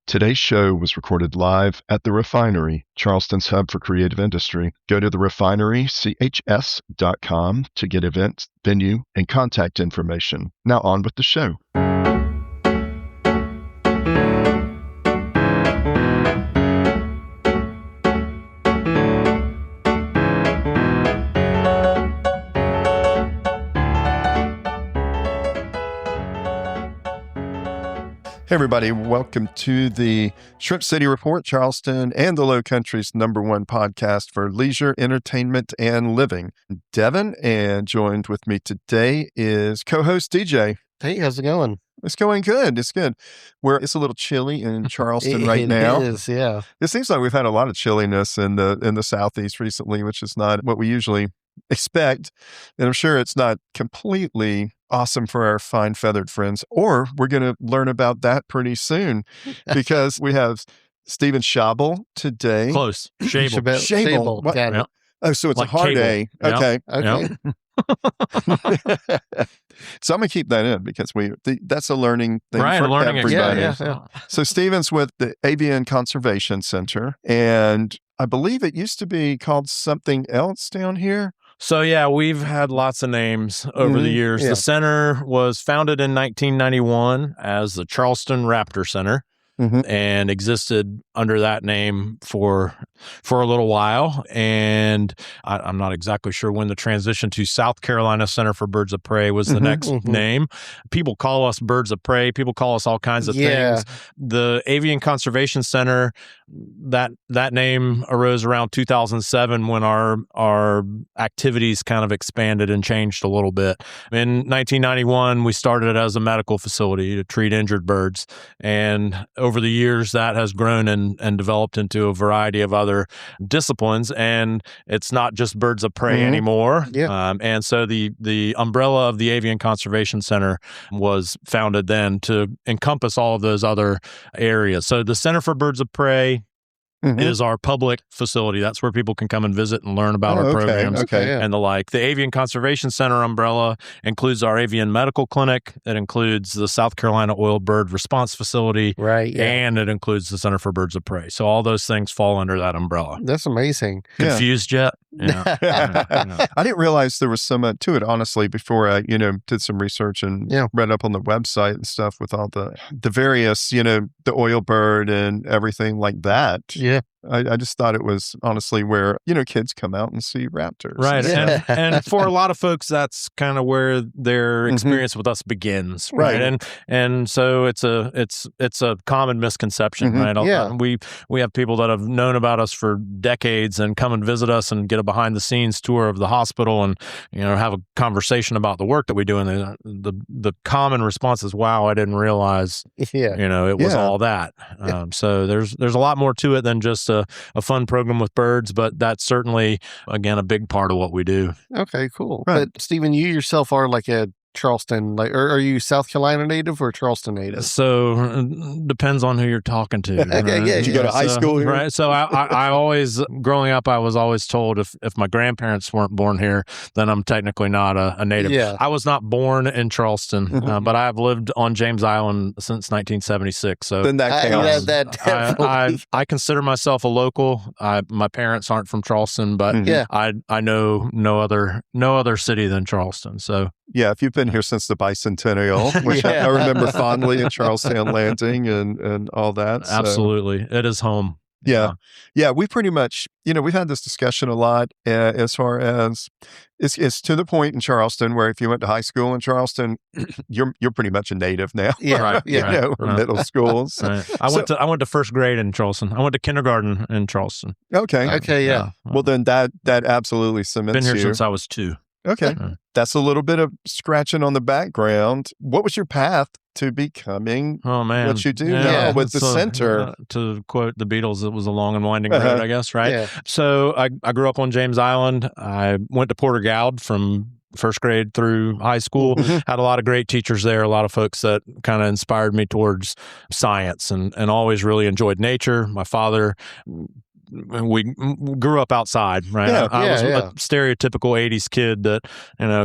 Today's show was recorded live at the Refinery, Charleston's hub for creative industry. Go to therefinerychs.com to get events, venue, and contact information. Now on with the show. Hey, everybody. Welcome to the Shrimp City Report, Charleston and the Lowcountry's #1 podcast for leisure, entertainment, and living. Devin, and joined with me today is co-host DJ. Hey, how's it going? It's going good. It's good. It's a little chilly in Charleston right now. It is, yeah. It seems like we've had a lot of chilliness in the Southeast recently, which is not what we usually expect. And I'm sure it's not completely awesome for our fine feathered friends, or we're going to learn about that pretty soon because we have Stephen Schabel today. Close. Schabel. Schabel. Got it. Oh, so it's Like a hard cable. A. Okay. Yep. So I'm going to keep that in because that's a learning thing Right, for learning everybody. experience. Yeah. So Stephen's with the Avian Conservation Center, and I believe it used to be called something else down here. So, yeah, we've had lots of names over the years. Yeah. The center was founded in 1991 as the Charleston Raptor Center and existed under that name for a little while. And I'm not exactly sure when the transition to South Carolina Center for Birds of Prey was the next name. People call us Birds of Prey. People call us all kinds of things. The Avian Conservation Center, that name arose around 2007 when our activities kind of expanded and changed a little bit. In 1991, we started as a medical facility to treat injured birds. And over the years, that has grown and developed into a variety of other disciplines. And it's not just birds of prey anymore. Yeah. And so the umbrella of the Avian Conservation Center was founded then to encompass all of those other areas. So the Center for Birds of Prey is our public facility. That's where people can come and visit and learn about our programs and the like. The Avian Conservation Center umbrella includes our avian medical clinic. It includes the South Carolina Oil Bird Response Facility. Right. Yeah. And it includes the Center for Birds of Prey. So all those things fall under that umbrella. That's amazing. Confused yet? Yeah. I didn't realize there was so much to it, honestly, before I, did some research and read up on the website and stuff with all the various, the oil bird and everything like that. Yeah. I just thought it was honestly where, kids come out and see raptors. Right. Yeah. And for a lot of folks, that's kind of where their experience with us begins. Right. And so it's a common misconception, right? Yeah. We have people that have known about us for decades and come and visit us and get a behind the scenes tour of the hospital and, have a conversation about the work that we do. And the common response is, wow, I didn't realize, it was all that. So there's a lot more to it than just a fun program with birds, but that's certainly, again, a big part of what we do. Okay, cool. Right. But Stephen, you yourself are like a Charleston, or are you South Carolina native or Charleston native? So depends on who you're talking to. Right? Did you go to high school here? Right. So I always, growing up, I was always told if my grandparents weren't born here, then I'm technically not a native. Yeah. I was not born in Charleston, but I've lived on James Island since 1976. So Then that counts. That definitely. I consider myself a local. My parents aren't from Charleston, but I know no other city than Charleston. So yeah, if you've been here since the bicentennial, which I remember fondly in Charlestown Landing and all that. So. Absolutely. It is home. Yeah. We pretty much, we've had this discussion a lot as far as it's to the point in Charleston where if you went to high school in Charleston, you're pretty much a native now. Yeah. Right. Yeah. Right. Middle schools. Right. I went to first grade in Charleston. I went to kindergarten in Charleston. Okay. Yeah. Well, then that absolutely cements Been here you. since I was 2. Okay. That's a little bit of scratching on the background. What was your path to becoming what you do now with the center? To quote the Beatles, it was a long and winding road, I guess, right? Yeah. So I grew up on James Island. I went to Porter Gaud from first grade through high school. Had a lot of great teachers there, a lot of folks that kind of inspired me towards science and always really enjoyed nature. My father, we grew up outside, right? I was a stereotypical 80s kid that,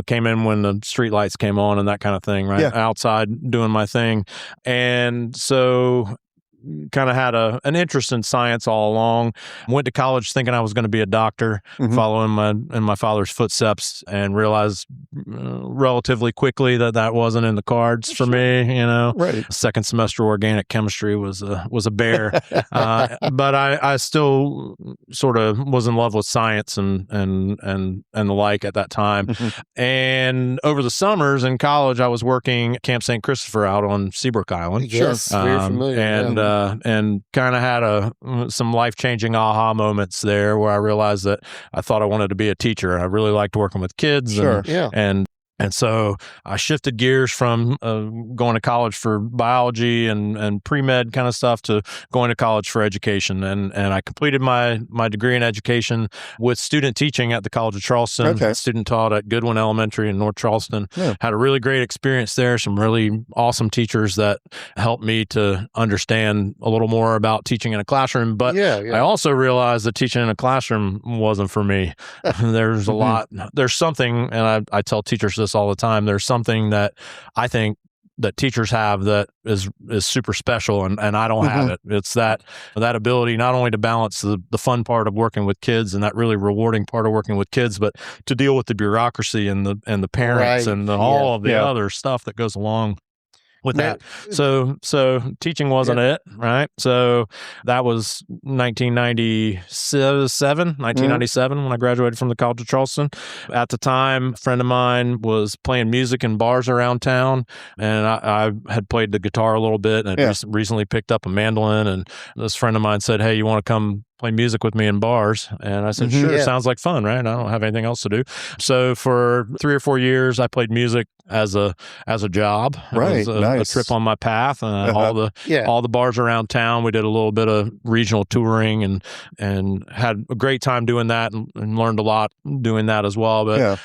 came in when the street lights came on and that kind of thing, right? Outside doing my thing. And so kind of had an interest in science all along. Went to college thinking I was going to be a doctor, following in my father's footsteps, and realized relatively quickly that wasn't in the cards for me. Right. Second semester organic chemistry was a bear, but I still sort of was in love with science and the like at that time. And over the summers in college, I was working at Camp St. Christopher out on Seabrook Island. Yes, very familiar. And kind of had some life-changing aha moments there where I realized that I thought I wanted to be a teacher. I really liked working with kids. And so I shifted gears from going to college for biology and pre-med kind of stuff to going to college for education. And I completed my degree in education with student teaching at the College of Charleston. Okay. Student taught at Goodwin Elementary in North Charleston. Yeah. Had a really great experience there. Some really awesome teachers that helped me to understand a little more about teaching in a classroom. But I also realized that teaching in a classroom wasn't for me. There's a lot. There's something, and I tell teachers this all the time. There's something that I think that teachers have that is super special, and I don't have it. It's that ability not only to balance the fun part of working with kids and that really rewarding part of working with kids, but to deal with the bureaucracy and the parents and all of the other stuff that goes along with that. So teaching wasn't it, right? So that was 1997 when I graduated from the College of Charleston. At the time, a friend of mine was playing music in bars around town, and I had played the guitar a little bit and had recently picked up a mandolin, and this friend of mine said, "Hey, you want to come play music with me in bars?" And I said, sure, sounds like fun, right? I don't have anything else to do. So for 3 or 4 years, I played music as a job. Right. It was a trip on my path. All the bars around town. We did a little bit of regional touring and had a great time doing that and learned a lot doing that as well. But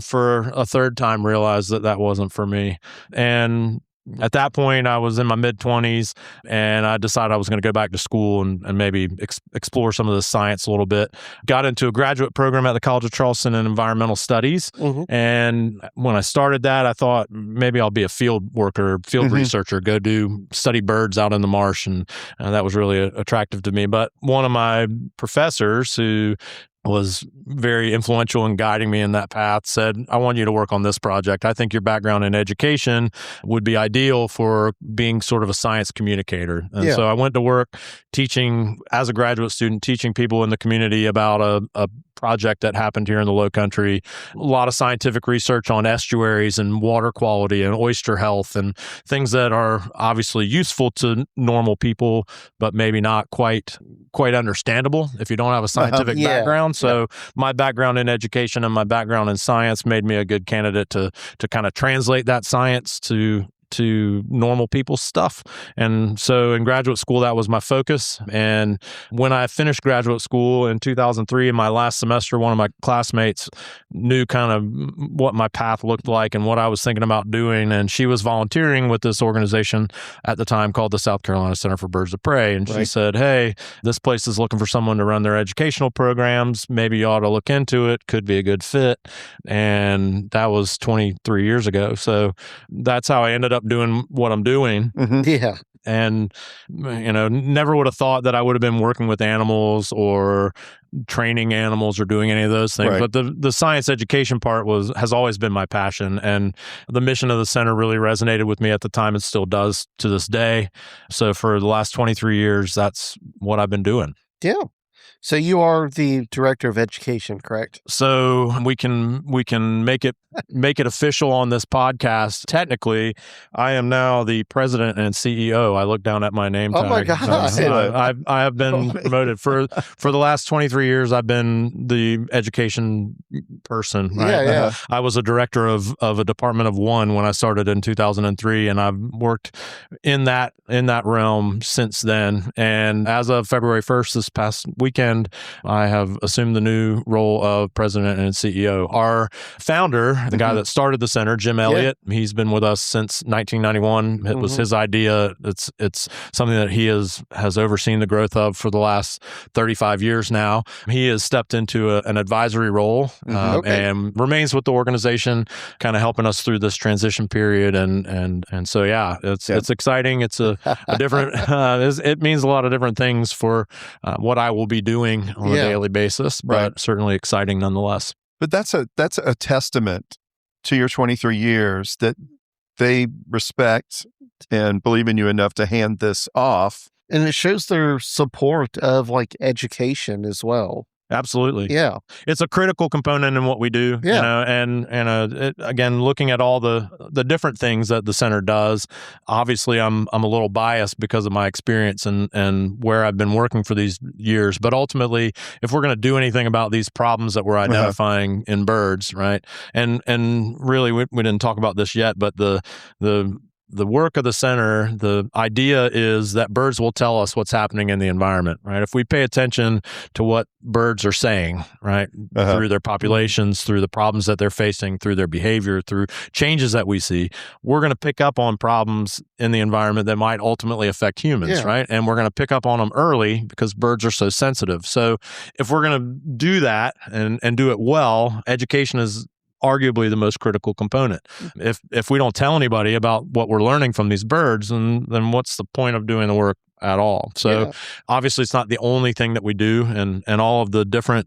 for a third time, realized that wasn't for me. And at that point, I was in my mid-20s, and I decided I was going to go back to school and maybe explore some of the science a little bit. Got into a graduate program at the College of Charleston in environmental studies. And when I started that, I thought maybe I'll be a field worker, field researcher, go study birds out in the marsh. And that was really attractive to me. But one of my professors who was very influential in guiding me in that path, said, I want you to work on this project. I think your background in education would be ideal for being sort of a science communicator. And so I went to work teaching as a graduate student, teaching people in the community about a project that happened here in the Lowcountry. A lot of scientific research on estuaries and water quality and oyster health and things that are obviously useful to normal people, but maybe not quite understandable if you don't have a scientific background. So my background in education and my background in science made me a good candidate to kind of translate that science to normal people's stuff. And so in graduate school, that was my focus. And when I finished graduate school in 2003, in my last semester, one of my classmates knew kind of what my path looked like and what I was thinking about doing. And she was volunteering with this organization at the time called the South Carolina Center for Birds of Prey. And she said, hey, this place is looking for someone to run their educational programs. Maybe you ought to look into it. Could be a good fit. And that was 23 years ago. So that's how I ended up doing what I'm doing. And, never would have thought that I would have been working with animals or training animals or doing any of those things. But the science education part has always been my passion. And the mission of the center really resonated with me at the time and still does to this day. So for the last 23 years, that's what I've been doing. Yeah. So you are the director of education, correct? So we can make it official on this podcast. Technically, I am now the president and CEO. I look down at my name tag. Oh my gosh! I have been promoted for the last 23 years. I've been the education person. Right? I was a director of a department of one when I started in 2003, and I've worked in that realm since then. And as of February 1st, this past week, weekend, I have assumed the new role of president and CEO. Our founder, the guy that started the center, Jim Elliott, he's been with us since 1991. It was his idea. It's something that he has overseen the growth of for the last 35 years now. He has stepped into an advisory role and remains with the organization, kind of helping us through this transition period. And so, it's exciting. It's a different, it means a lot of different things for what I will be doing on a daily basis, but certainly exciting nonetheless. But that's a testament to your 23 years that they respect and believe in you enough to hand this off. And it shows their support of like education as well. Absolutely. Yeah. It's a critical component in what we do, you know, and again, looking at all the different things that the center does, obviously I'm a little biased because of my experience and where I've been working for these years. But ultimately, if we're going to do anything about these problems that we're identifying in birds, right? And really, we didn't talk about this yet, but the work of the center, the idea is that birds will tell us what's happening in the environment, right? If we pay attention to what birds are saying, right, through their populations, through the problems that they're facing, through their behavior, through changes that we see, we're going to pick up on problems in the environment that might ultimately affect humans, right? And we're going to pick up on them early because birds are so sensitive. So if we're going to do that and do it well, education is arguably the most critical component. If we don't tell anybody about what we're learning from these birds, then what's the point of doing the work at all? So obviously it's not the only thing that we do, and all of the different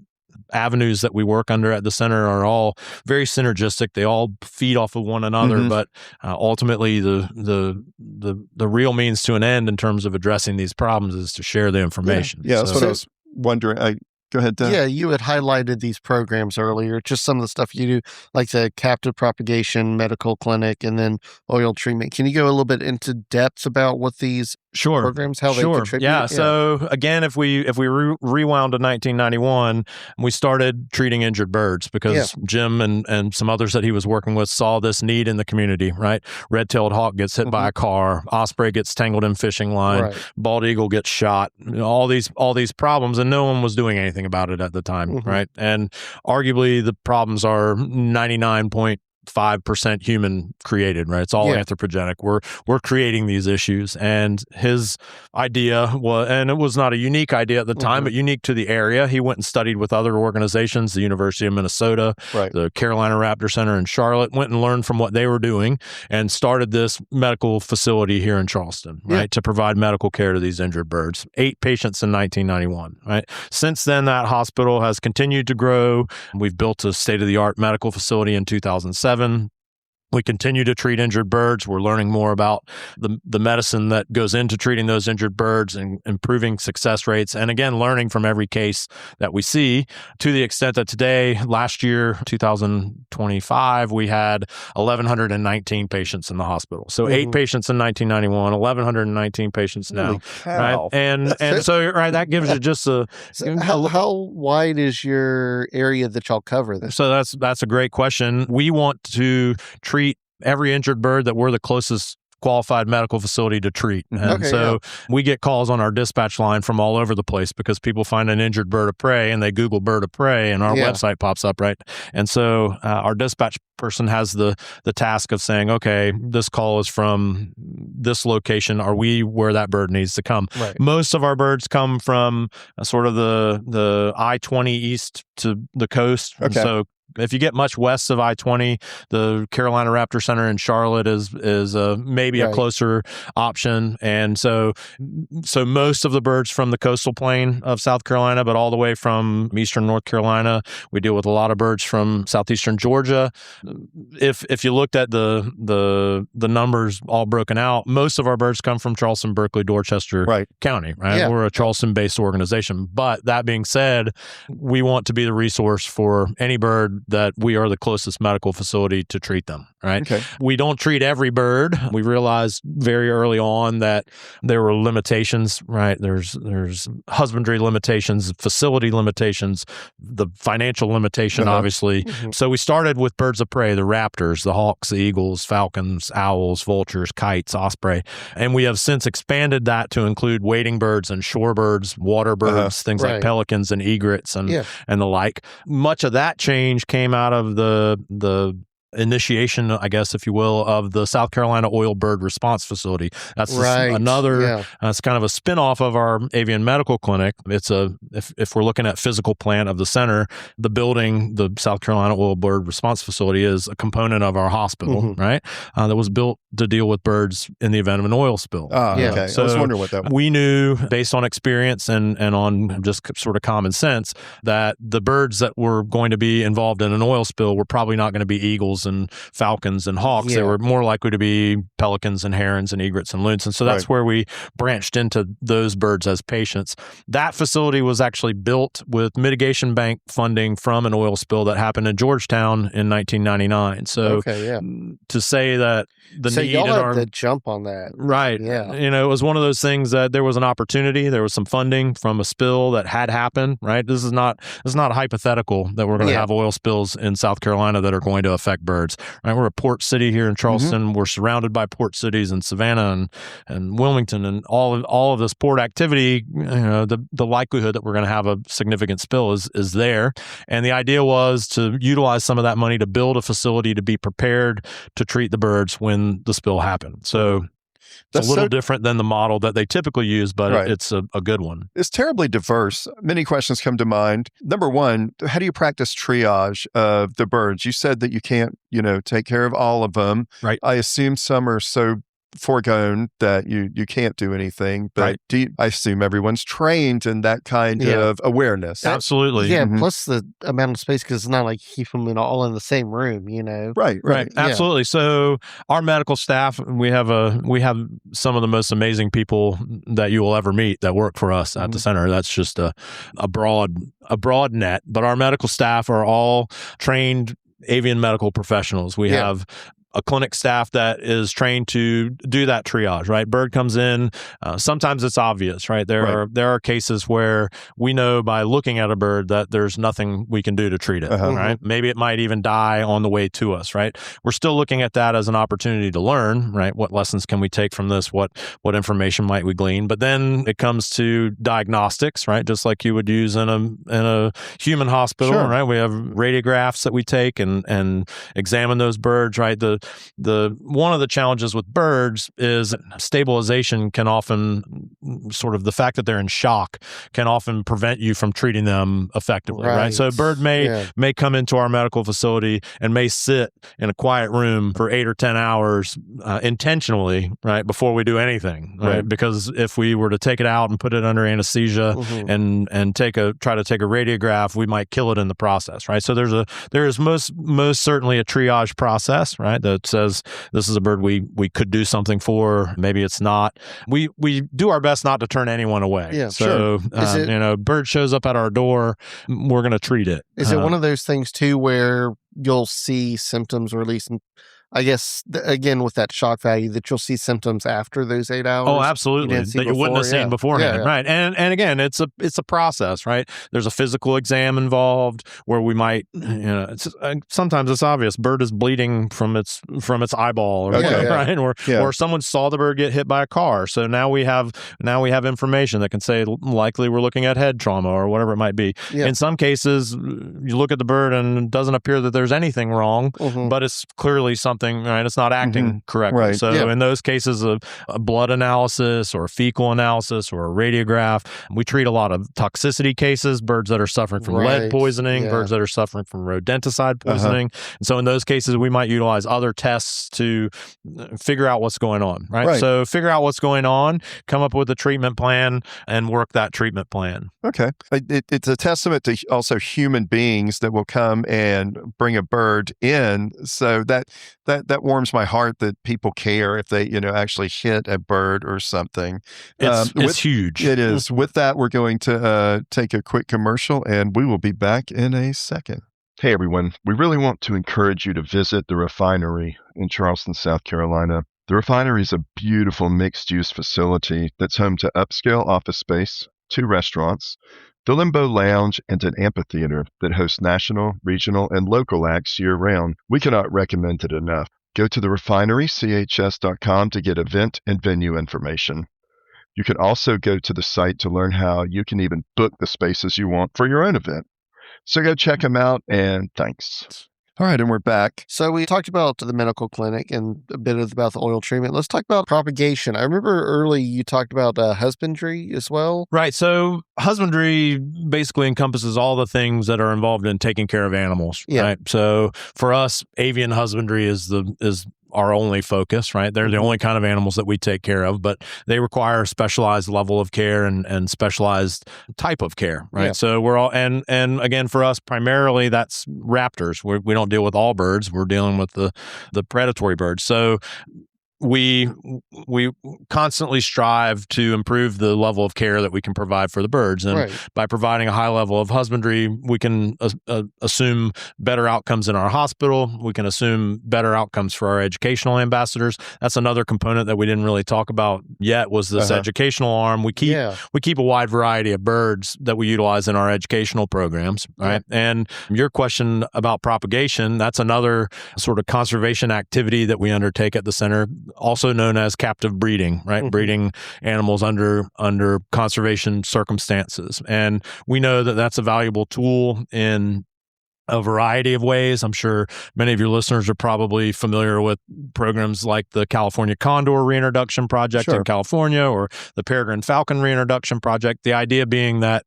avenues that we work under at the center are all very synergistic. They all feed off of one another, but ultimately the real means to an end in terms of addressing these problems is to share the information. Yeah, that's what I was wondering. Go ahead, Dan. Yeah, you had highlighted these programs earlier, just some of the stuff you do, like the captive propagation medical clinic and then oil treatment. Can you go a little bit into depth about what these programs, how they contribute? Yeah. So again, if we rewound to 1991, we started treating injured birds because Jim and some others that he was working with saw this need in the community, right? Red-tailed hawk gets hit by a car, osprey gets tangled in fishing line, bald eagle gets shot, all these problems, and no one was doing anything about it at the time, right? And arguably the problems are 99.5% human created, right? It's all anthropogenic. We're creating these issues. And his idea was, and it was not a unique idea at the time, but unique to the area. He went and studied with other organizations, the University of Minnesota, the Carolina Raptor Center in Charlotte, went and learned from what they were doing and started this medical facility here in Charleston, right? To provide medical care to these injured birds. 8 patients in 1991, right? Since then, that hospital has continued to grow. We've built a state-of-the-art medical facility in 2007. We continue to treat injured birds. We're learning more about the medicine that goes into treating those injured birds and improving success rates. And again, learning from every case that we see, to the extent that today, last year, 2025, we had 1,119 patients in the hospital. So 8 patients in 1991, 1,119 patients now. Right? And so, right, that gives you just how wide is your area that y'all cover this? So that's a great question. We want to treat every injured bird that we're the closest qualified medical facility to treat. And we get calls on our dispatch line from all over the place because people find an injured bird of prey and they Google bird of prey and our website pops up, right? And so our dispatch person has the task of saying, okay, this call is from this location. Are we where that bird needs to come? Right. Most of our birds come from sort of the I-20 east to the coast. Okay. So if you get much west of I-20, the Carolina Raptor Center in Charlotte is maybe a closer option. And so most of the birds from the coastal plain of South Carolina, but all the way from eastern North Carolina. We deal with a lot of birds from southeastern Georgia. If you looked at the numbers all broken out, most of our birds come from Charleston, Berkeley, Dorchester County, right? Yeah. We're a Charleston-based organization. But that being said, we want to be the resource for any bird that we are the closest medical facility to treat them, right? Okay. We don't treat every bird. We realized very early on that there were limitations, right? There's husbandry limitations, facility limitations, the financial limitation, obviously. So we started with birds of prey, the raptors, the hawks, the eagles, falcons, owls, vultures, kites, osprey. And we have since expanded that to include wading birds and shorebirds, water birds, things like pelicans and egrets and the like. Much of that change came out of the initiation, I guess, if you will, of the South Carolina Oil Bird Response Facility. That's another, it's kind of a spinoff of our avian medical clinic. It's if we're looking at physical plan of the center, the building, the South Carolina Oil Bird Response Facility is a component of our hospital, right? That was built to deal with birds in the event of an oil spill. Okay. So I was wondering what that was. We knew, based on experience and on just sort of common sense, that the birds that were going to be involved in an oil spill were probably not going to be eagles and falcons and hawks. They were more likely to be pelicans and herons and egrets and loons. And so that's where we branched into those birds as patients. That facility was actually built with mitigation bank funding from an oil spill that happened in Georgetown in 1999. So to say that so y'all had to jump on that. Right. Yeah. It was one of those things that there was an opportunity, there was some funding from a spill that had happened, right? This is not hypothetical that we're going to have oil spills in South Carolina that are going to affect birds. Right? We're a port city here in Charleston. We're surrounded by port cities in Savannah and Wilmington, and all of this port activity. The likelihood that we're going to have a significant spill is there. And the idea was to utilize some of that money to build a facility to be prepared to treat the birds when the spill happened. So it's a little different than the model that they typically use, but it's a good one. It's terribly diverse. Many questions come to mind. Number one, how do you practice triage of the birds? You said that you can't, take care of all of them. Right. I assume some are so foregone that you can't do anything, but I assume everyone's trained in that kind of awareness. Absolutely. Yeah, plus the amount of space, because it's not like you keep them all in the same room, Right. Absolutely. So our medical staff, we have some of the most amazing people that you will ever meet that work for us at the center. That's just a broad net, but our medical staff are all trained avian medical professionals. We have a clinic staff that is trained to do that triage, right? Bird comes in. Sometimes it's obvious, right? There are cases where we know by looking at a bird that there's nothing we can do to treat it, right? Maybe it might even die on the way to us, right? We're still looking at that as an opportunity to learn, right? What lessons can we take from this? What information might we glean? But then it comes to diagnostics, right? Just like you would use in a human hospital, right? We have radiographs that we take and examine those birds, right? The one of the challenges with birds is stabilization can often, sort of the fact that they're in shock can often prevent you from treating them effectively, right? So a bird may come into our medical facility and may sit in a quiet room for 8 or 10 hours intentionally, right, before we do anything, right? Because if we were to take it out and put it under anesthesia and try to take a radiograph, we might kill it in the process, right? So there is most certainly a triage process, right, that says this is a bird we could do something for. Maybe it's not. We do our best not to turn anyone away. Yeah, so bird shows up at our door, we're going to treat it. Is it one of those things too where you'll see symptoms, or at least I guess, again, with that shock value, that you'll see symptoms after those 8 hours? Oh, absolutely. That you wouldn't have seen beforehand. Right. And again, it's a process, right? There's a physical exam involved where we might, sometimes it's obvious. Bird is bleeding from its eyeball or whatever, right? Or someone saw the bird get hit by a car. So now we have information that can say likely we're looking at head trauma or whatever it might be. Yeah. In some cases, you look at the bird and it doesn't appear that there's anything wrong, but it's clearly something, right? It's not acting correctly. Right. So in those cases of a blood analysis or a fecal analysis or a radiograph, we treat a lot of toxicity cases, birds that are suffering from lead poisoning, birds that are suffering from rodenticide poisoning. And so in those cases, we might utilize other tests to figure out what's going on, right? So figure out what's going on, come up with a treatment plan, and work that treatment plan. Okay. It's a testament to also human beings that will come and bring a bird in. So that warms my heart that people care if they, actually hit a bird or something. It's huge. It is. With that, we're going to take a quick commercial, and we will be back in a second. Hey everyone, we really want to encourage you to visit the Refinery in Charleston, South Carolina. The Refinery is a beautiful mixed-use facility that's home to upscale office space, 2 restaurants, the Limbo Lounge, and an amphitheater that hosts national, regional, and local acts year-round. We cannot recommend it enough. Go to therefinerychs.com to get event and venue information. You can also go to the site to learn how you can even book the spaces you want for your own event. So go check them out, and thanks. All right, and we're back. So we talked about the medical clinic and a bit about the oil treatment. Let's talk about propagation. I remember early you talked about husbandry as well. Right. So husbandry basically encompasses all the things that are involved in taking care of animals. Yeah. Right. So for us, avian husbandry is our only focus, right? They're the only kind of animals that we take care of, but they require a specialized level of care and specialized type of care, right? Yeah. So we're all, and again, for us, primarily that's raptors. We don't deal with all birds. We're dealing with the predatory birds. So we constantly strive to improve the level of care that we can provide for the birds. And by providing a high level of husbandry, we can assume better outcomes in our hospital. We can assume better outcomes for our educational ambassadors. That's another component that we didn't really talk about yet, was this educational arm. We keep a wide variety of birds that we utilize in our educational programs, right? And your question about propagation, that's another sort of conservation activity that we undertake at the center, also known as captive breeding, right? Breeding animals under conservation circumstances. And we know that that's a valuable tool in a variety of ways. I'm sure many of your listeners are probably familiar with programs like the California Condor Reintroduction Project in California, or the Peregrine Falcon Reintroduction Project. The idea being that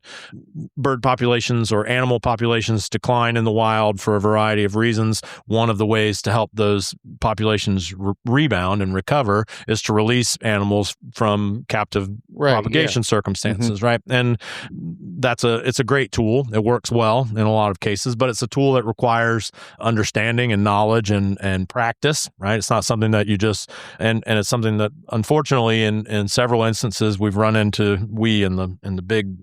bird populations or animal populations decline in the wild for a variety of reasons. One of the ways to help those populations rebound and recover is to release animals from captive propagation circumstances, right? And it's a great tool. It works well in a lot of cases, but it's a tool that requires understanding and knowledge and practice, right? It's not something that you just, and it's something that unfortunately in several instances we've run into, in the big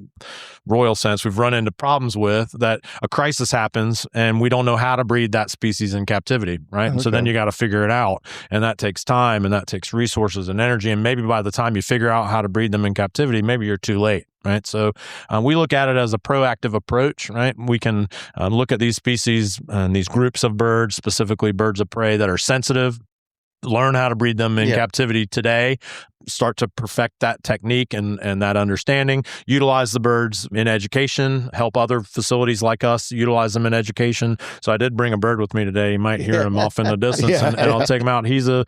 royal sense, we've run into problems with, that a crisis happens and we don't know how to breed that species in captivity, right? And so then you got to figure it out, and that takes time and that takes resources and energy. And maybe by the time you figure out how to breed them in captivity, maybe you're too late. Right. So we look at it as a proactive approach, right? We can look at these species and these groups of birds, specifically birds of prey that are sensitive, learn how to breed them in captivity today, start to perfect that technique and that understanding, utilize the birds in education, help other facilities like us utilize them in education. So I did bring a bird with me today. You might hear him off in the distance, and I'll take him out. He's a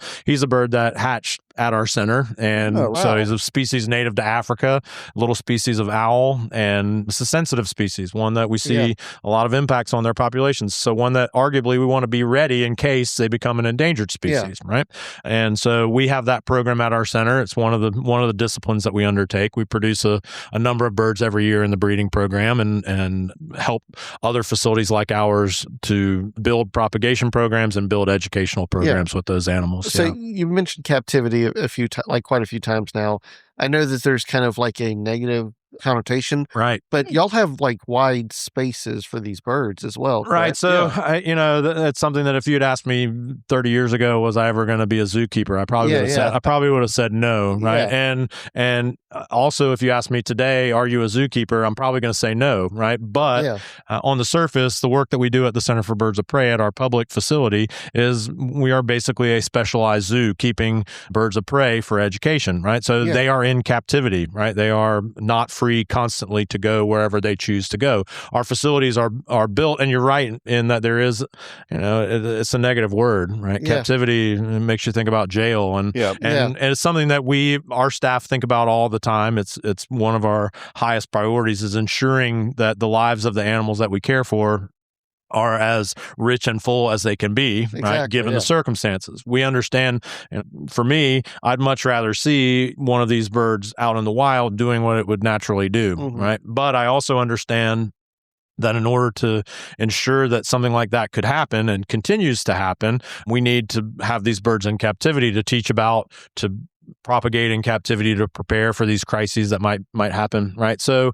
bird that hatched at our center. And so he's a species native to Africa, a little species of owl, and it's a sensitive species, one that we see a lot of impacts on their populations. So one that arguably we want to be ready in case they become an endangered species, right? And so we have that program at our center. It's one of the disciplines that we undertake. We produce a number of birds every year in the breeding program and help other facilities like ours to build propagation programs and build educational programs with those animals. So you mentioned captivity quite a few times now. I know that there's kind of like a negative connotation, right? But y'all have like wide spaces for these birds as well, correct? Right? So that's something that if you'd asked me 30 years ago, was I ever going to be a zookeeper, I probably would have said no, right? And also, if you ask me today, are you a zookeeper? I'm probably going to say no, right? But on the surface, the work that we do at the Center for Birds of Prey at our public facility is we are basically a specialized zoo keeping birds of prey for education, right? So they are in captivity, right? They are not free constantly to go wherever they choose to go. Our facilities are built, and you're right in that there is, it's a negative word, right? Captivity makes you think about jail, and it's something that our staff think about all the time. It's one of our highest priorities, is ensuring that the lives of the animals that we care for are as rich and full as they can be, right, given the circumstances. We understand, for me, I'd much rather see one of these birds out in the wild doing what it would naturally do, right? But I also understand that in order to ensure that something like that could happen and continues to happen, we need to have these birds in captivity to teach about, to propagate in captivity to prepare for these crises that might happen, right? So,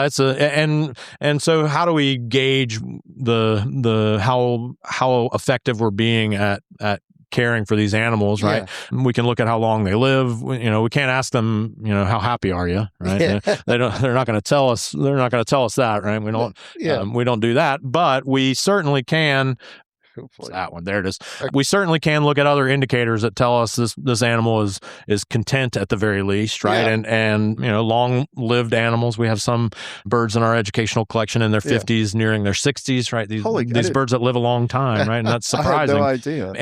and so how do we gauge the how effective we're being at caring for these animals, right? Yeah. We can look at how long they live. We can't ask them, how happy are you, right? Yeah. They're not going to tell us. They're not going to tell us that, right? We don't. Yeah. We don't do that, but we certainly can. Hopefully. That one. There it is. Okay. We certainly can look at other indicators that tell us this animal is content at the very least, right? Yeah. And long-lived animals. We have some birds in our educational collection in their 50s, nearing their 60s, right? These birds that live a long time, right? And that's surprising. I had no idea.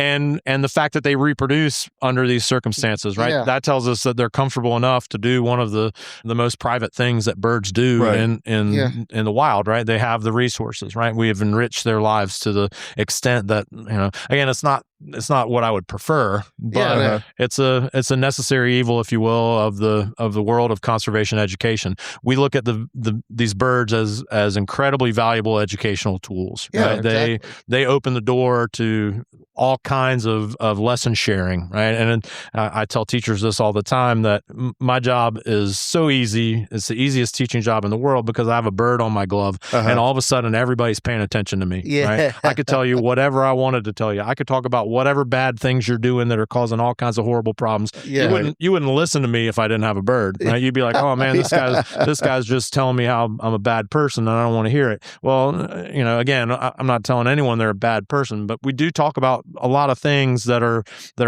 And the fact that they reproduce under these circumstances, right? Yeah. That tells us that they're comfortable enough to do one of the most private things that birds do in the wild, right? They have the resources, right? We have enriched their lives to the extent that again, it's not what I would prefer, but it's a necessary evil, if you will, of the world of conservation education. We look at these birds as incredibly valuable educational tools. Right? Exactly. They open the door to all kinds of lesson sharing, right? And I tell teachers this all the time, that my job is so easy. It's the easiest teaching job in the world because I have a bird on my glove, and all of a sudden everybody's paying attention to me. Yeah. Right? I could tell you whatever I wanted to tell you. I could talk about whatever bad things you're doing that are causing all kinds of horrible problems. Yeah. You wouldn't listen to me if I didn't have a bird. Right? You'd be like, oh man, this guy's just telling me how I'm a bad person and I don't want to hear it. Well, again, I'm not telling anyone they're a bad person, but we do talk about a lot of things that are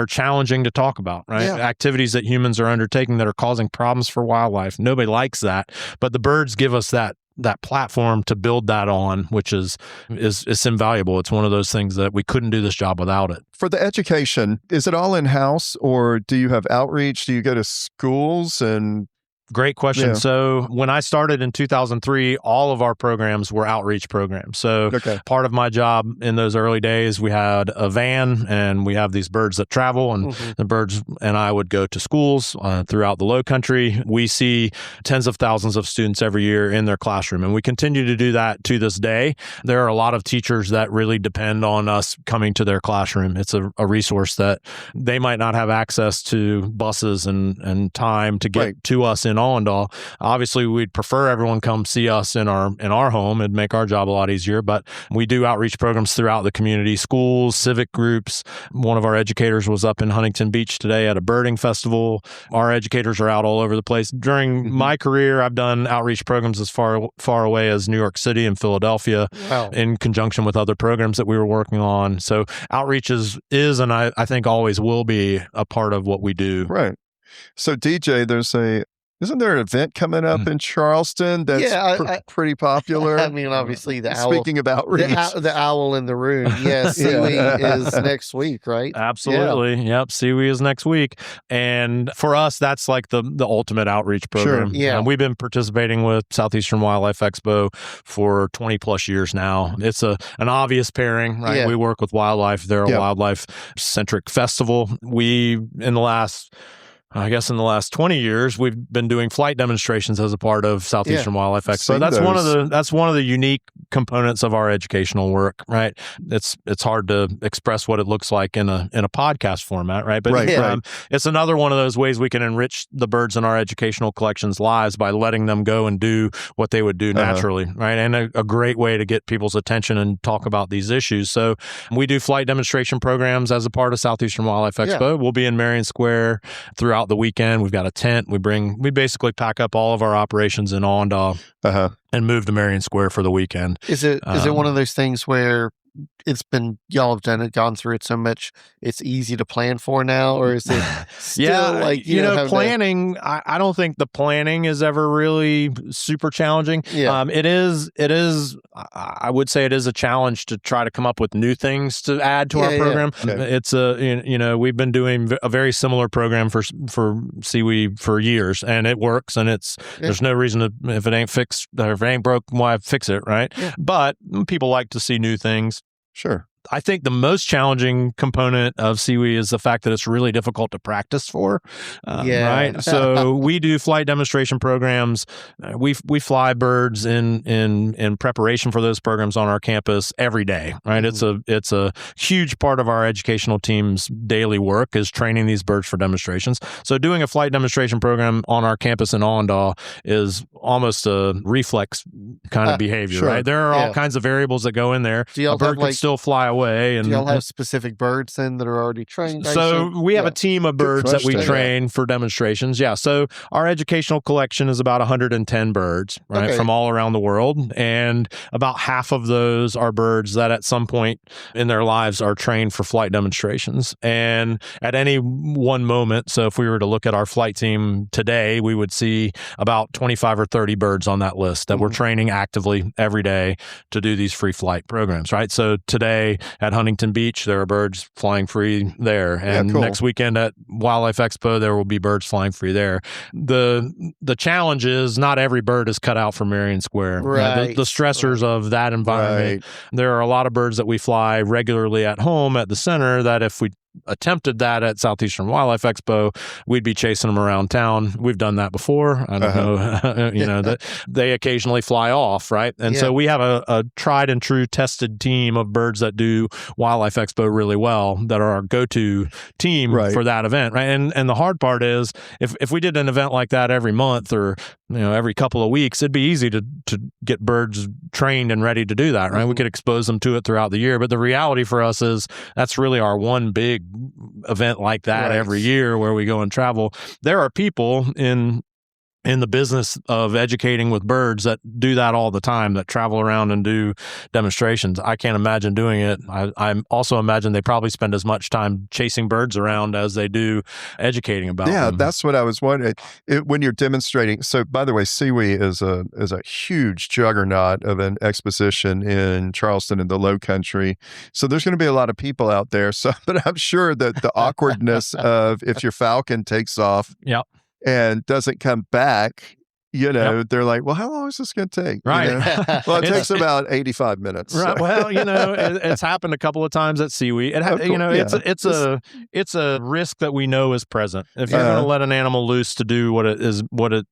challenging to talk about, right? Yeah. Activities that humans are undertaking that are causing problems for wildlife. Nobody likes that, but the birds give us that platform to build that on, which is invaluable. It's one of those things that we couldn't do this job without it. For the education, is it all in-house, or do you have outreach? Do you go to schools? And great question. Yeah. So when I started in 2003, all of our programs were outreach programs. So part of my job in those early days, we had a van and we have these birds that travel, and the birds and I would go to schools throughout the Lowcountry. We see tens of thousands of students every year in their classroom, and we continue to do that to this day. There are a lot of teachers that really depend on us coming to their classroom. It's a resource that they might not have access to buses and time to get to us in Allendale. Obviously, we'd prefer everyone come see us in our home. It'd make our job a lot easier, but we do outreach programs throughout the community, schools, civic groups. One of our educators was up in Huntington Beach today at a birding festival. Our educators are out all over the place. During my career, I've done outreach programs as far away as New York City and Philadelphia in conjunction with other programs that we were working on. So outreach is and I think always will be a part of what we do. Right. So DJ, isn't there an event coming up in Charleston that's pretty popular? I mean, obviously the owl. Speaking of outreach. The owl in the room. Yes, Seaweed is next week, right? Absolutely. Yeah. Yep, Seaweed is next week. And for us, that's like the ultimate outreach program. Sure. Yeah. We've been participating with Southeastern Wildlife Expo for 20 plus years now. It's an obvious pairing, right? Yeah. We work with wildlife. They're a wildlife-centric festival. In the last 20 years, we've been doing flight demonstrations as a part of Southeastern Wildlife Expo. That's one of the unique components of our educational work, right? It's hard to express what it looks like in a podcast format, right? But it's another one of those ways we can enrich the birds in our educational collections' lives by letting them go and do what they would do naturally, right? And a great way to get people's attention and talk about these issues. So we do flight demonstration programs as a part of Southeastern Wildlife Expo. We'll be in Marion Square throughout the weekend. We've got a tent. We basically pack up all of our operations in Allendale and move to Marion Square for the weekend. Is it one of those things where y'all have gone through it so much, it's easy to plan for now, or is it still planning? I don't think the planning is ever really super challenging. Yeah. It is. I would say it is a challenge to try to come up with new things to add to our program. Yeah. Okay. It's we've been doing a very similar program for Seaweed for years, and it works. And there's no reason to, if it ain't fixed or if it ain't broke, why fix it, right? Yeah. But people like to see new things. Sure. I think the most challenging component of CWE is the fact that it's really difficult to practice for. Right. So we do flight demonstration programs. We fly birds in preparation for those programs on our campus every day. Right. It's a huge part of our educational team's daily work is training these birds for demonstrations. So doing a flight demonstration program on our campus in Allendale is almost a reflex kind of behavior. Sure. Right. There are all kinds of variables that go in there. A bird can still fly away. And do y'all have specific birds then that are already trained? So we have a team of birds that we train for demonstrations. Yeah. So our educational collection is about 110 birds, right, from all around the world. And about half of those are birds that at some point in their lives are trained for flight demonstrations. And at any one moment, so if we were to look at our flight team today, we would see about 25 or 30 birds on that list that we're training actively every day to do these free flight programs, right? So today at Huntington Beach, there are birds flying free there. And next weekend at Wildlife Expo, there will be birds flying free there. The challenge is not every bird is cut out for Marion Square. Right. The stressors of that environment. Right. There are a lot of birds that we fly regularly at home at the center that if we attempted that at Southeastern Wildlife Expo, we'd be chasing them around town. We've done that before. I don't know, that they occasionally fly off, right? And so we have a tried and true tested team of birds that do Wildlife Expo really well that are our go-to team for that event, right? And the hard part is if we did an event like that every month or every couple of weeks, it'd be easy to get birds trained and ready to do that, right? We could expose them to it throughout the year. But the reality for us is that's really our one big event like that every year where we go and travel. There are people in the business of educating with birds that do that all the time, that travel around and do demonstrations. I can't imagine doing it. I also imagine they probably spend as much time chasing birds around as they do educating about them. Yeah, that's what I was wondering. When you're demonstrating, so by the way, CWE is a huge juggernaut of an exposition in Charleston in the Lowcountry. So there's going to be a lot of people out there. So, but I'm sure that the awkwardness of if your falcon takes off and doesn't come back, they're like, well, how long is this going to take? Right. Well, it takes about 85 minutes. Right. So. Well, it's happened a couple of times at CWE. It's a risk that we know is present. If you're going to let an animal loose to do what it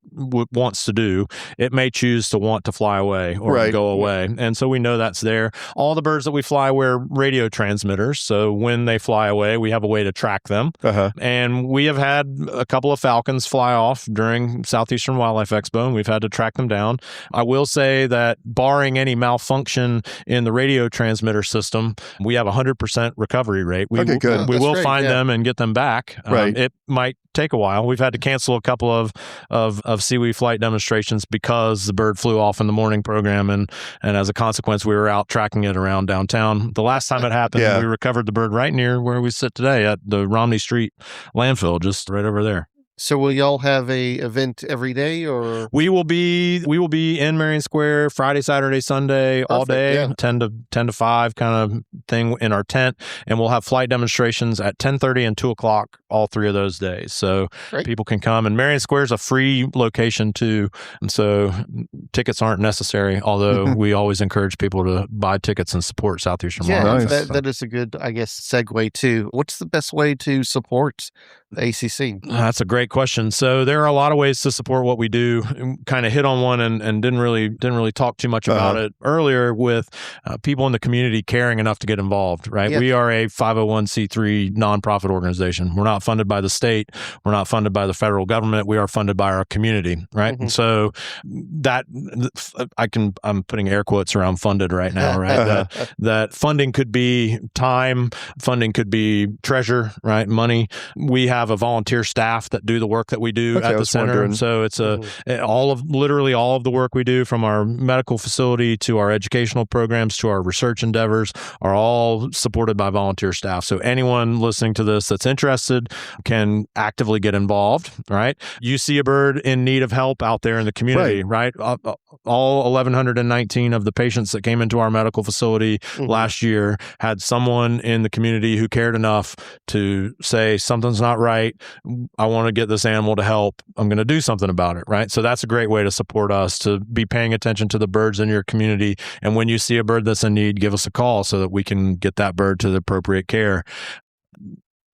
wants to do, it may choose to want to fly away or go away. And so we know that's there. All the birds that we fly wear radio transmitters. So when they fly away, we have a way to track them. And we have had a couple of falcons fly off during Southeastern Wildlife Expo. And we've had to track them down. I will say that barring any malfunction in the radio transmitter system, we have a 100% recovery rate. We will find them and get them back. It might take a while. We've had to cancel a couple of CWE flight demonstrations because the bird flew off in the morning program, and as a consequence, we were out tracking it around downtown. The last time it happened, we recovered the bird right near where we sit today at the Romney Street landfill, just right over there. So will y'all have a event every day, or we will be in Marion Square Friday, Saturday, Sunday, all day, 10 to 5 kind of thing in our tent, and we'll have flight demonstrations at 10:30 and 2:00 all 3 of those days. So people can come, and Marion Square is a free location too, and so tickets aren't necessary. Although we always encourage people to buy tickets and support Southeastern Wildlife. That is a good, I guess, segue too. What's the best way to support the ACC? That's a great question. So there are a lot of ways to support what we do. Kind of hit on one and didn't really talk too much about it earlier with people in the community caring enough to get involved, right? We are a 501c3 nonprofit organization. We're not funded by the state. We're not funded by the federal government. We are funded by our community, right? And so that I'm putting air quotes around funded right now, right? That funding could be time, funding could be treasure, right? Money. We have a volunteer staff that do the work that we do at the center. And so it's literally all of the work we do, from our medical facility to our educational programs to our research endeavors, are all supported by volunteer staff. So anyone listening to this that's interested can actively get involved, right? You see a bird in need of help out there in the community, right? All 1,119 of the patients that came into our medical facility last year had someone in the community who cared enough to say something's not right. right. I want to get this animal to help. I'm going to do something about it, right? So that's a great way to support us, to be paying attention to the birds in your community. And when you see a bird that's in need, give us a call so that we can get that bird to the appropriate care.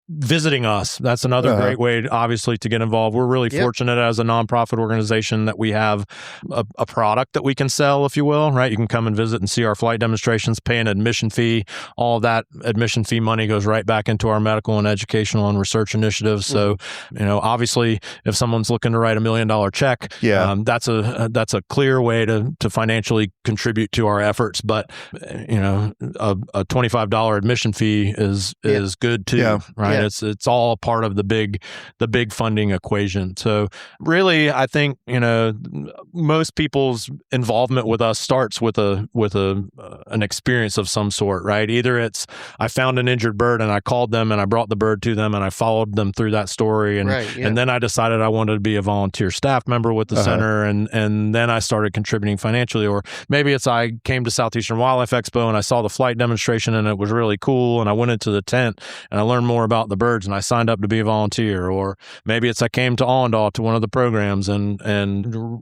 Visiting us, that's another great way, obviously, to get involved. We're really fortunate as a nonprofit organization that we have a product that we can sell, if you will, right? You can come and visit and see our flight demonstrations, pay an admission fee. All of that admission fee money goes right back into our medical and educational and research initiatives. So, obviously, if someone's looking to write $1 million check, that's a clear way to financially contribute to our efforts. But, a $25 admission fee is good too, right? It's all a part of the big funding equation. So really, I think most people's involvement with us starts with an experience of some sort, right? Either it's I found an injured bird and I called them and I brought the bird to them and I followed them through that story, and then I decided I wanted to be a volunteer staff member with the center, and then I started contributing financially. Or maybe it's I came to Southeastern Wildlife Expo and I saw the flight demonstration and it was really cool, and I went into the tent and I learned more about the birds and I signed up to be a volunteer. Or maybe it's I came to Allendale to one of the programs and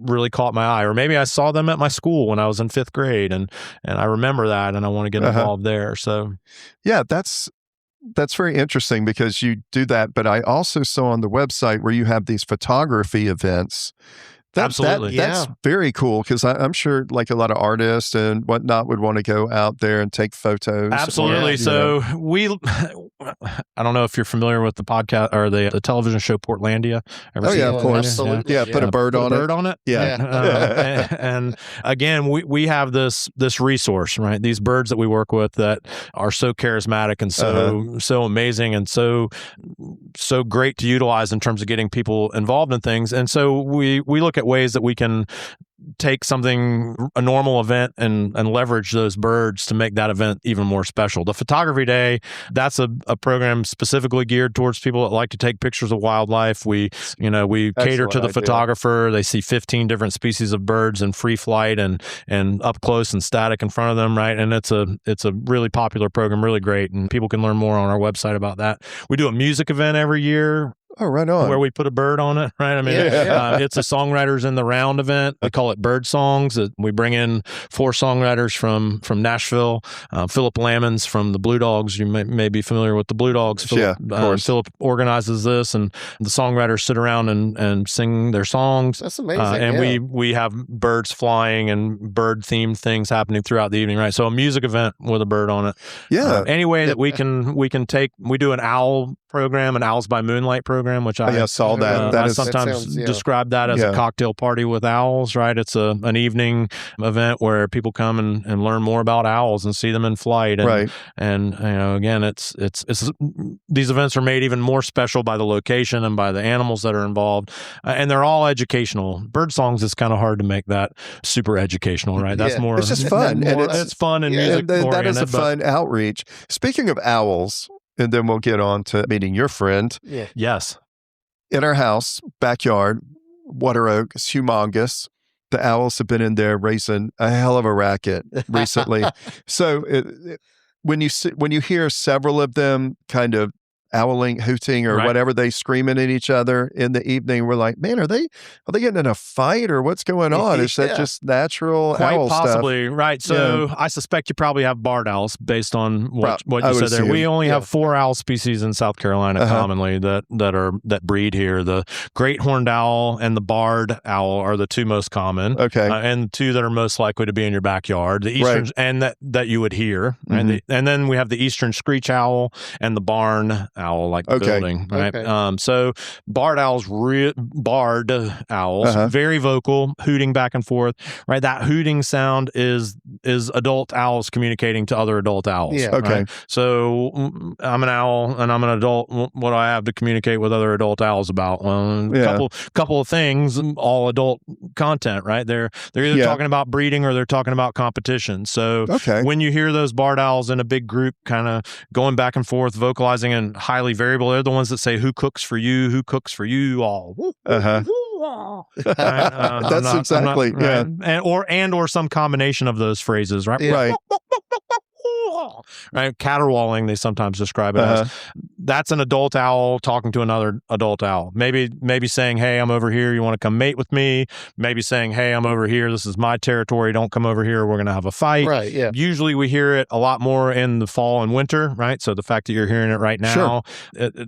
really caught my eye. Or maybe I saw them at my school when I was in 5th grade and I remember that and I want to get involved there. So that's very interesting because you do that. But I also saw on the website where you have these photography events. Absolutely. That's very cool because I'm sure like a lot of artists and whatnot would want to go out there and take photos. Absolutely. So I don't know if you're familiar with the podcast or the television show Portlandia. Of course. Absolutely. Yeah, put a bird on it. Yeah. And again, we have this resource, right? These birds that we work with that are so charismatic and so amazing and so great to utilize in terms of getting people involved in things. And so we look at ways that we can take a normal event and leverage those birds to make that event even more special. The Photography Day, that's a program specifically geared towards people that like to take pictures of wildlife. We cater to the photographer. They see 15 different species of birds in free flight and up close and static in front of them, right? And it's a really popular program, really great, and people can learn more on our website about that. We do a music event every year. Oh, right on. Where we put a bird on it, right? I mean, it's a Songwriters in the Round event. We call it Bird Songs. We bring in 4 songwriters from Nashville. Philip Lammons from the Blue Dogs. You may be familiar with the Blue Dogs. Philip, of course. Philip organizes this, and the songwriters sit around and sing their songs. That's amazing. And we have birds flying and bird-themed things happening throughout the evening, right? So a music event with a bird on it. Yeah. Any way that we can take, we do an owl program, an Owls by Moonlight program, which I saw that. I sometimes describe that as a cocktail party with owls, right? It's an evening event where people come and learn more about owls and see them in flight. And, right. And again, it's these events are made even more special by the location and by the animals that are involved, and they're all educational. Bird songs is kind of hard to make that super educational, right? That's more. It's just fun, and it's fun and music. That is a fun outreach. Speaking of owls. And then we'll get on to meeting your friend. Yeah. Yes. In our house, backyard, water oak is humongous. The owls have been in there raising a hell of a racket recently. So when you hear several of them kind of owling, hooting, or whatever, they screaming at each other in the evening, we're like, man, are they getting in a fight or what's going on? Is that just natural Quite owl possibly, stuff? Right. So I suspect you probably have barred owls based on what you said there. We only have 4 owl species in South Carolina commonly that breed here. The great horned owl and the barred owl are the 2 most common. Okay. And 2 that are most likely to be in your backyard. The eastern and that you would hear. Mm-hmm. And then we have the eastern screech owl and the barn owl, like the building, right? Okay. So barred owls, very vocal, hooting back and forth, right? That hooting sound is adult owls communicating to other adult owls. Yeah. Okay. Right? So I'm an owl and I'm an adult. What do I have to communicate with other adult owls about? Couple of things, all adult content, right? They're either talking about breeding or they're talking about competition. So when you hear those barred owls in a big group kind of going back and forth, vocalizing and highly variable, they're the ones that say, who cooks for you all. That's exactly. And some combination of those phrases, right? Right. Right, caterwauling, they sometimes describe it as. that's an adult owl talking to another adult owl. Maybe saying, hey, I'm over here. You want to come mate with me? Maybe saying, hey, I'm over here. This is my territory. Don't come over here. We're going to have a fight. Right, yeah. Usually we hear it a lot more in the fall and winter, right? So the fact that you're hearing it right now,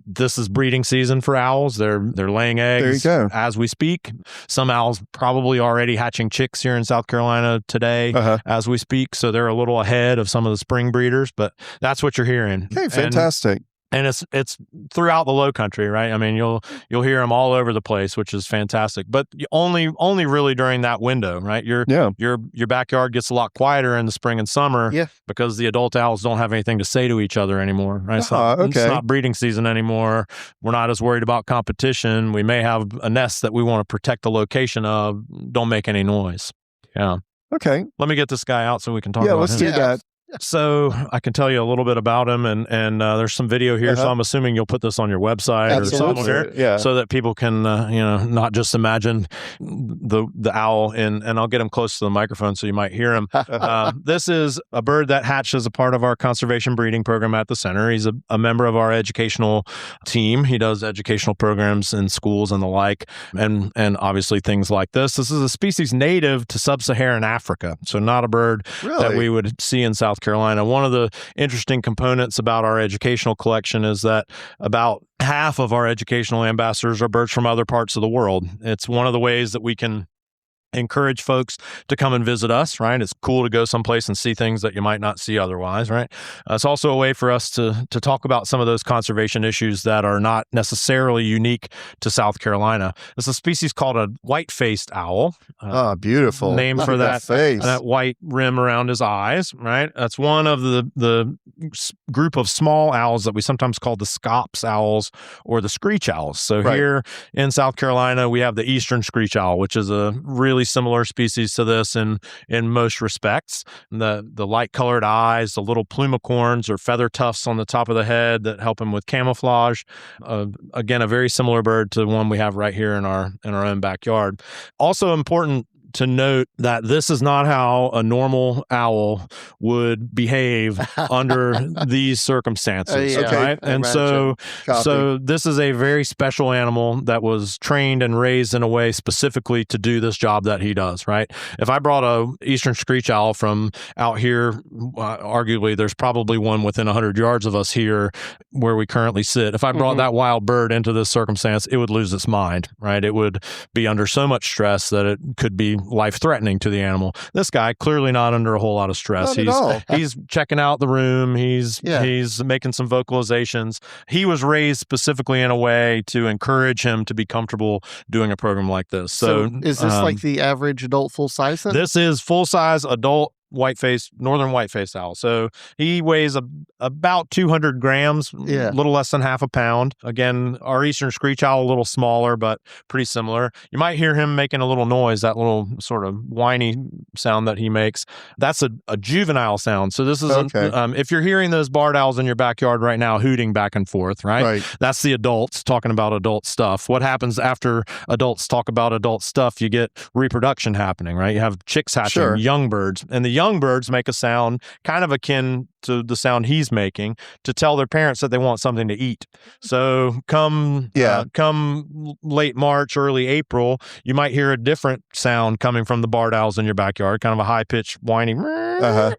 this is breeding season for owls. They're laying eggs as we speak. Some owls probably already hatching chicks here in South Carolina today as we speak. So they're a little ahead of some of the spring breeders, but that's what you're hearing. Okay, fantastic. And it's throughout the Lowcountry, right? I mean, you'll hear them all over the place, which is fantastic. But only really during that window, right? Your backyard gets a lot quieter in the spring and summer because the adult owls don't have anything to say to each other anymore, right? It's not breeding season anymore. We're not as worried about competition. We may have a nest that we want to protect the location of. Don't make any noise. Yeah. Okay. Let me get this guy out so we can talk about him. Yeah, let's do that. So I can tell you a little bit about him, and there's some video here. So I'm assuming you'll put this on your website or somewhere, so that people can, not just imagine the owl. And I'll get him close to the microphone so you might hear him. This is a bird that hatched as a part of our conservation breeding program at the center. He's a member of our educational team. He does educational programs in schools and the like, and obviously things like this. This is a species native to sub-Saharan Africa, so not a bird that we would see in South Carolina. One of the interesting components about our educational collection is that about half of our educational ambassadors are birds from other parts of the world. It's one of the ways that we can encourage folks to come and visit us, right? It's cool to go someplace and see things that you might not see otherwise, right? It's also a way for us to talk about some of those conservation issues that are not necessarily unique to South Carolina. It's a species called a white-faced owl. Beautiful. Name for that white rim around his eyes, right? That's one of the group of small owls that we sometimes call the scops owls or the screech owls. So here in South Carolina, we have the eastern screech owl, which is a really similar species to this in most respects. The light colored eyes, the little plumicorns or feather tufts on the top of the head that help him with camouflage. Again, a very similar bird to the one we have right here in our own backyard. Also important to note that this is not how a normal owl would behave under these circumstances, right? And so this is a very special animal that was trained and raised in a way specifically to do this job that he does, right? If I brought a eastern screech owl from out here, arguably there's probably one within 100 yards of us here where we currently sit. If I brought that wild bird into this circumstance, it would lose its mind, right? It would be under so much stress that it could be life-threatening to the animal. This guy clearly not under a whole lot of stress. He's checking out the room. He's making some vocalizations. He was raised specifically in a way to encourage him to be comfortable doing a program like this. So is this like the average adult full size then? This is full-size adult northern white-faced owl. So he weighs about 200 grams, a little less than half a pound. Again, our eastern screech owl, a little smaller, but pretty similar. You might hear him making a little noise, that little sort of whiny sound that he makes. That's a juvenile sound. So this is, if you're hearing those barred owls in your backyard right now hooting back and forth, right? That's the adults talking about adult stuff. What happens after adults talk about adult stuff? You get reproduction happening, right? You have chicks hatching, young birds, and the young birds make a sound kind of akin to the sound he's making to tell their parents that they want something to eat. So come late March, early April, you might hear a different sound coming from the barred owls in your backyard, kind of a high-pitched, whiny kind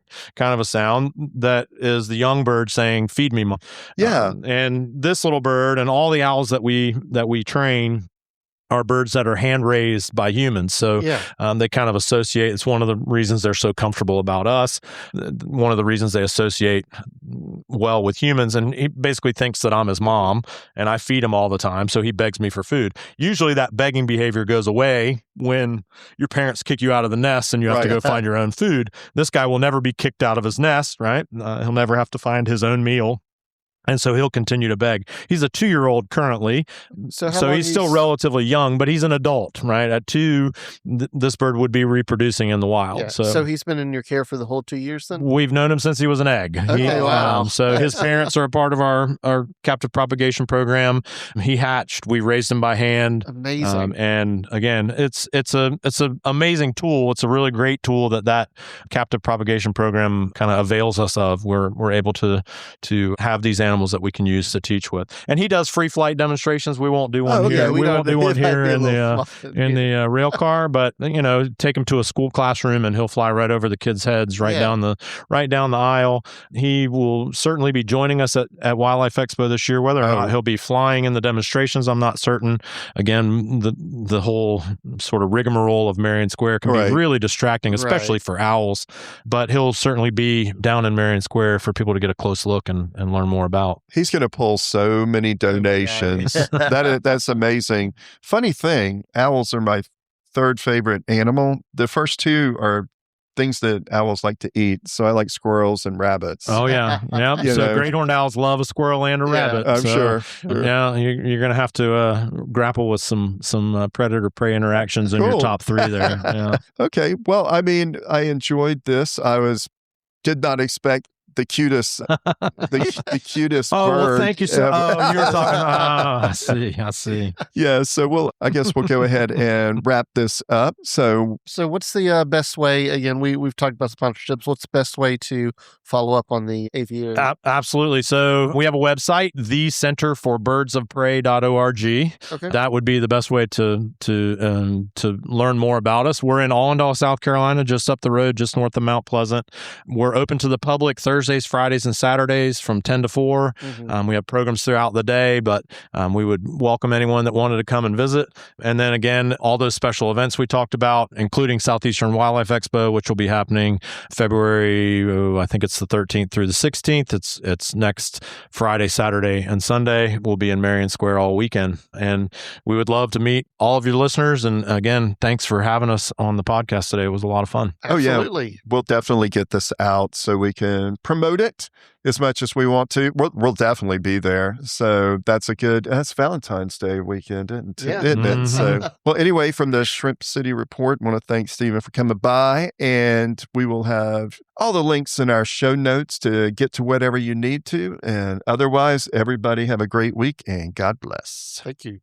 of a sound that is the young bird saying, "Feed me, Mom." And this little bird and all the owls that we train are birds that are hand raised by humans. So they kind of associate. It's one of the reasons they're so comfortable about us. One of the reasons they associate well with humans. And he basically thinks that I'm his mom and I feed him all the time. So he begs me for food. Usually that begging behavior goes away when your parents kick you out of the nest and you have to go find your own food. This guy will never be kicked out of his nest, right? He'll never have to find his own meal. And so he'll continue to beg. He's a 2-year-old currently, so he's still relatively young, but he's an adult, right? At 2, this bird would be reproducing in the wild. Yeah. So he's been in your care for the whole 2 years then? We've known him since he was an egg. Okay, wow. So his parents are a part of our captive propagation program. He hatched. We raised him by hand. Amazing. And again, it's an amazing tool. It's a really great tool that captive propagation program kind of avails us of. We're able to have these animals animals that we can use to teach with. And he does free flight demonstrations. We won't do one here. We won't do one here in the rail car, but take him to a school classroom and he'll fly right over the kids' heads down the aisle. He will certainly be joining us at Wildlife Expo this year. Whether or not he'll be flying in the demonstrations, I'm not certain. Again, the whole sort of rigmarole of Marion Square can be really distracting, especially for owls. But he'll certainly be down in Marion Square for people to get a close look and learn more about. He's going to pull so many donations. That's amazing. Funny thing, owls are my third favorite animal. The first two are things that owls like to eat. So I like squirrels and rabbits. Oh, yeah. Yeah. So great horned owls love a squirrel and a rabbit. I'm sure. Yeah. You're going to have to grapple with some predator-prey interactions in your top three there. Yeah. Okay. Well, I mean, I enjoyed this. Did not expect the cutest, the cutest bird. Well, thank you, sir. Oh, you were talking. I see. Yeah. So, I guess we'll go ahead and wrap this up. So what's the best way? Again, we've talked about sponsorships. What's the best way to follow up on the aviary? Absolutely. So we have a website, thecenterforbirdsofprey.org. Okay. That would be the best way to learn more about us. We're in Allendale, South Carolina, just up the road, just north of Mount Pleasant. We're open to the public Thursdays, Fridays, and Saturdays from 10 to 4. We have programs throughout the day, but we would welcome anyone that wanted to come and visit. And then again, all those special events we talked about, including Southeastern Wildlife Expo, which will be happening February, I think it's the 13th through the 16th. It's next Friday, Saturday, and Sunday. We'll be in Marion Square all weekend. And we would love to meet all of your listeners. And again, thanks for having us on the podcast today. It was a lot of fun. Absolutely. Oh, yeah. We'll definitely get this out so we can promote it as much as we want to. We'll definitely be there. So that's Valentine's Day weekend, isn't it? So, well, anyway, from the Shrimp City Report, I want to thank Stephen for coming by, and we will have all the links in our show notes to get to whatever you need to. And otherwise, everybody have a great week and God bless. Thank you.